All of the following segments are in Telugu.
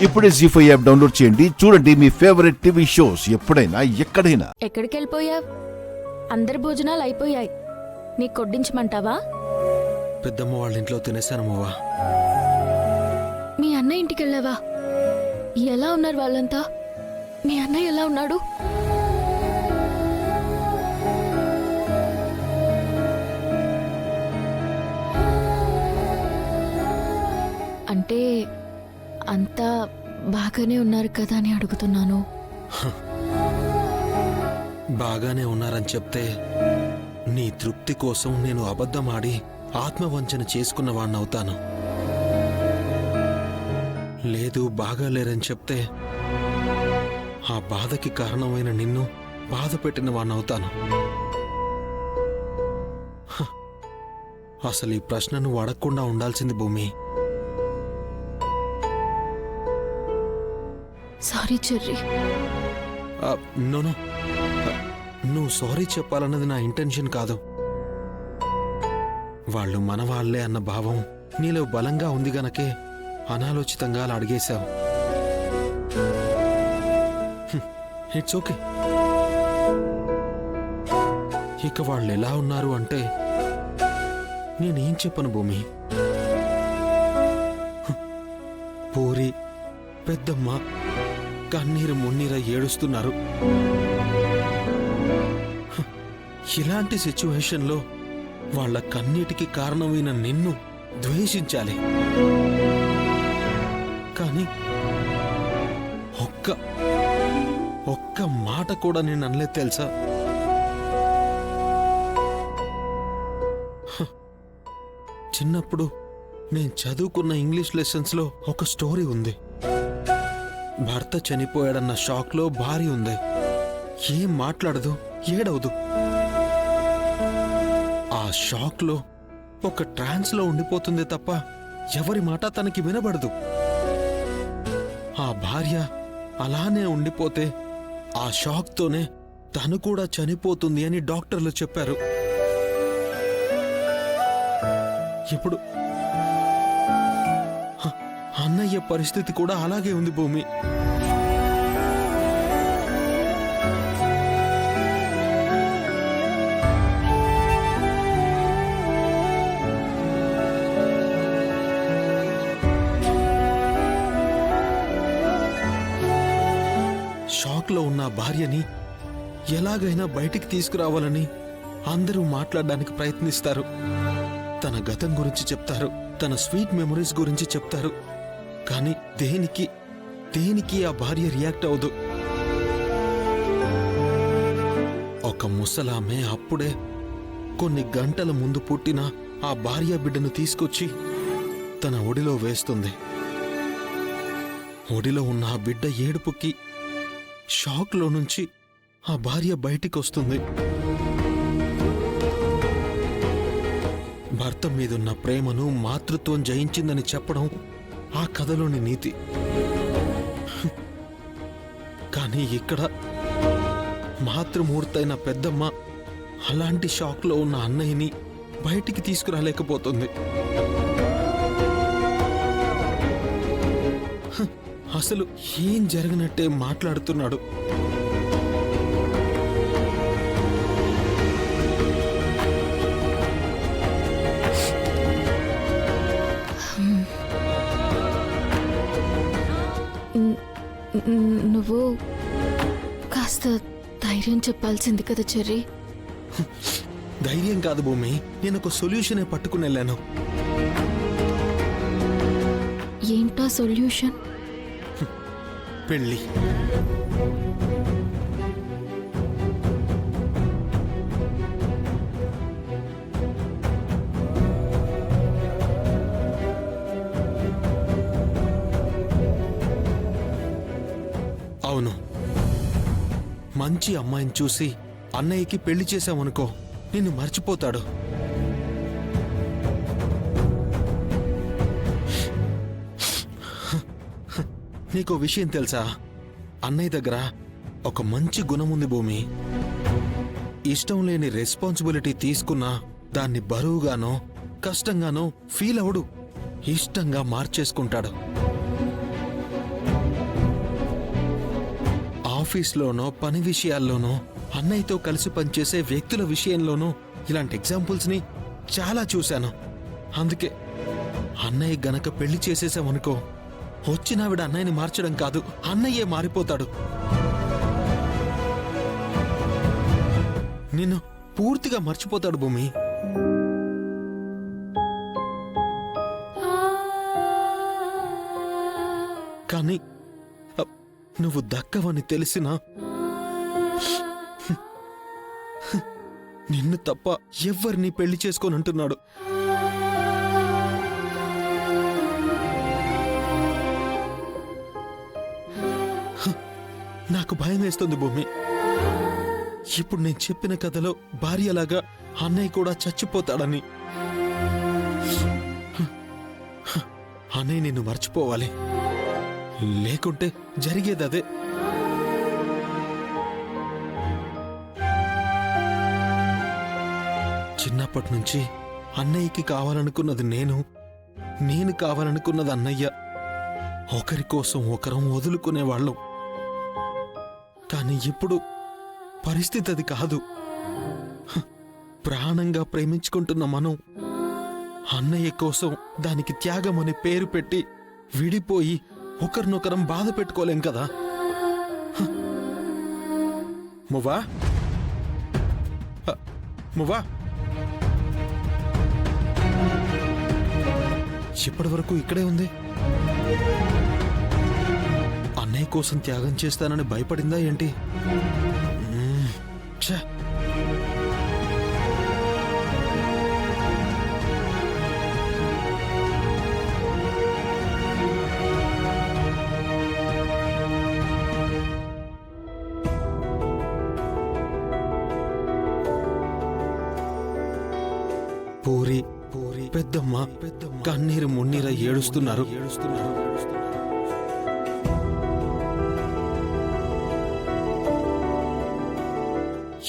ఇప్పుడే జీ5 యాప్ డౌన్లోడ్ చేయండి. చూడండి మీ ఫేవరెట్ టీవీ షోస్ ఎప్పుడైనా ఎక్కడైనా. ఎక్కడికి వెళ్ళిపోయావ్? అందరి భోజనాలు అయిపోయాయి. నీకు కొడ్డించమంటావా? పెద్దమ్మ వాళ్ళ ఇంట్లో తినేశానమ్మవ్వా. మీ అన్నయ్య ఇంటికి వెళ్ళావా? ఎలా ఉన్నారు వాళ్ళంతా? మీ అన్నయ్య ఎలా ఉన్నాడు? అంటే అంతా బాగానే ఉన్నారు కదా అని అడుగుతున్నాను. బాగానే ఉన్నారని చెప్తే నీ తృప్తి కోసం నేను అబద్ధమాడి ఆత్మవంచన చేసుకున్నవాణ్ణవుతాను. లేదు బాగాలేరని చెప్తే ఆ బాధకి కారణమైన నిన్ను బాధ పెట్టిన వాణ్ణవుతాను. అసలు ఈ ప్రశ్నను అడగకుండా ఉండాల్సింది భూమి. Sorry cherry. నోనో, నువ్వు సారీ చెప్పాలన్నది నా ఇంటెన్షన్ కాదు. వాళ్ళు మనవాళ్లే అన్న భావం నీలో బలంగా ఉంది గనకే అనాలోచితంగా అలా అడిగేశావు. It's okay. ఇక వాళ్ళు ఎలా ఉన్నారు అంటే నేనేం చెప్పను భూమి. పూరి పెద్దమ్మ కన్నీరు మున్నీర ఏడుస్తున్నారు. ఇలాంటి సిచ్యువేషన్లో వాళ్ళ కన్నీటికి కారణమైన నిన్ను ద్వేషించాలి. కానీ ఒక్క మాట కూడా నేను అనలేదు తెలుసా? చిన్నప్పుడు నేను చదువుకున్న ఇంగ్లీష్ లెసన్స్లో ఒక స్టోరీ ఉంది. భర్త చనిపోయాడన్న షాక్లో భార్య ఉంది. ఏం మాట్లాడదు, ఏడవదు. ఆ షాక్లో ఒక ట్రాన్స్లో ఉండిపోతుంది తప్ప ఎవరి మాట తనకి వినబడదు. ఆ భార్య అలానే ఉండిపోతే ఆ షాక్తోనే తను కూడా చనిపోతుంది అని డాక్టర్లు చెప్పారు. ఇప్పుడు అన్నయ్య పరిస్థితి కూడా అలాగే ఉంది భూమి. షాక్లో ఉన్న భార్యని ఎలాగైనా బయటికి తీసుకురావాలని అందరూ మాట్లాడడానికి ప్రయత్నిస్తారు. తన గతం గురించి చెప్తారు, తన స్వీట్ మెమరీస్ గురించి చెప్తారు. కానీ దేనికి ఆ భార్య రియాక్ట్ అవ్వదు. ఒక ముసలామె అప్పుడే కొన్ని గంటల ముందు పుట్టిన ఆ భార్య బిడ్డను తీసుకొచ్చి తన ఒడిలో వేస్తుంది. ఒడిలో ఉన్న ఆ బిడ్డ ఏడుపుకి షాక్లో నుంచి ఆ భార్య బయటికొస్తుంది. భర్త మీదున్న ప్రేమను మాతృత్వం జయించిందని చెప్పడం ఆ కథలోని నీతి. కానీ ఇక్కడ మాతృమూర్తైన పెద్దమ్మ అలాంటి షాక్లో ఉన్న అన్నయ్యని బయటికి తీసుకురాలేకపోతుంది. అసలు ఏం జరగనట్టే మాట్లాడుతున్నాడు. నువ్వు కాస్త ధైర్యం చెప్పాల్సింది కదా చెర్రీ. ధైర్యం కాదు భూమి, నేను ఒక సొల్యూషనే పట్టుకుని వెళ్ళాను. ఏంటా సొల్యూషన్? పెళ్ళి. అవును, మంచి అమ్మాయిని చూసి అన్నయ్యకి పెళ్లి చేశామనుకో, నిన్ను మర్చిపోతాడు. నీకో విషయం తెలుసా? అన్నయ్య దగ్గర ఒక మంచి గుణముంది భూమి. ఇష్టం లేని రెస్పాన్సిబిలిటీ తీసుకున్నా దాన్ని బరువుగానో కష్టంగానో ఫీల్ అవడు. ఇష్టంగా మార్చేసుకుంటాడు. ఆఫీస్లోనో పని విషయాల్లోనో అన్నయ్యతో కలిసి పనిచేసే వ్యక్తుల విషయంలోనో ఇలాంటి ఎగ్జాంపుల్స్ని చాలా చూశాను. అందుకే అన్నయ్య గనక పెళ్లి చేసేసామనుకో, వచ్చినావిడ అన్నయ్యని మార్చడం కాదు, అన్నయ్యే మారిపోతాడు. నిన్ను పూర్తిగా మర్చిపోతాడు భూమి. కానీ నువ్వు దక్కవని తెలిసినా నిన్ను తప్ప ఎవ్వరిని పెళ్లి చేసుకోనంటున్నాడు. నాకు భయం వేస్తుంది భూమి. ఇప్పుడు నేను చెప్పిన కథలో భార్యలాగా అన్నయ్య కూడా చచ్చిపోతాడని. అన్నయ్య నిన్ను మర్చిపోవాలి, లేకుంటే జరిగేది అదే. చిన్నప్పటి నుంచి అన్నయ్యకి కావాలనుకున్నది నేను, నేను కావాలనుకున్నది అన్నయ్య. ఒకరి కోసం ఒకరం వదులుకునేవాళ్ళం. కానీ ఇప్పుడు పరిస్థితి అది కాదు. ప్రాణంగా ప్రేమించుకుంటున్న మనం అన్నయ్య కోసం దానికి త్యాగం అనే పేరు పెట్టి విడిపోయి ఒకరినొకరం బాధ పెట్టుకోలేం కదా. మువ్వా మువ్వా, ఇప్పటి వరకు ఇక్కడే ఉంది. అన్నయ్య కోసం త్యాగం చేస్తానని భయపడిందా ఏంటి? ఛ! పూరి పూరి పెద్దమ్మ కన్నీరు మున్నీర ఏడుస్తున్నారు.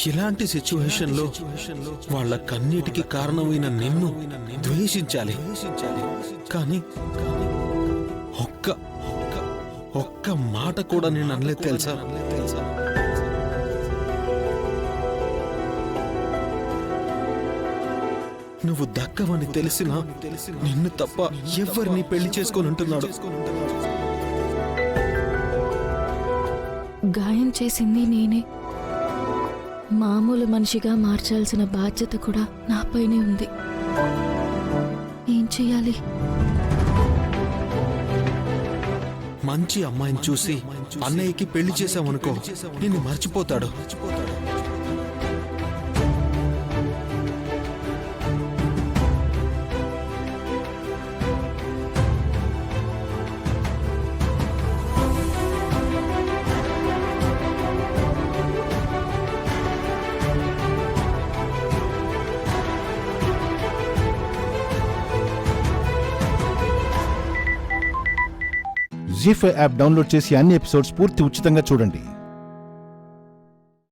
ఇలాంటి సిచ్యువేషన్లో వాళ్ళ కన్నీటికి కారణమైన నిన్ను ద్వేషించాలి. కానీ ఒక్క మాట కూడా నేను అనలేదు తెలుసా? నువ్వు దక్కవని తెలిసినా నిన్ను తప్ప ఎవరిని పెళ్లి చేసుకొని ఉంటున్నాడు. గాయం చేసింది నేనే. మామూలు మనిషిగా మార్చాల్సిన బాధ్యత కూడా నాపైనే ఉంది. ఏం చెయ్యాలి? మంచి అమ్మాయిని చూసి అన్నయ్యకి పెళ్లి చేశామనుకో, నిన్ను మర్చిపోతాడు. జీ5 యాప్ డౌన్లోడ్ చేసి అన్ని ఎపిసోడ్స్ పూర్తి ఉచితంగా చూడండి.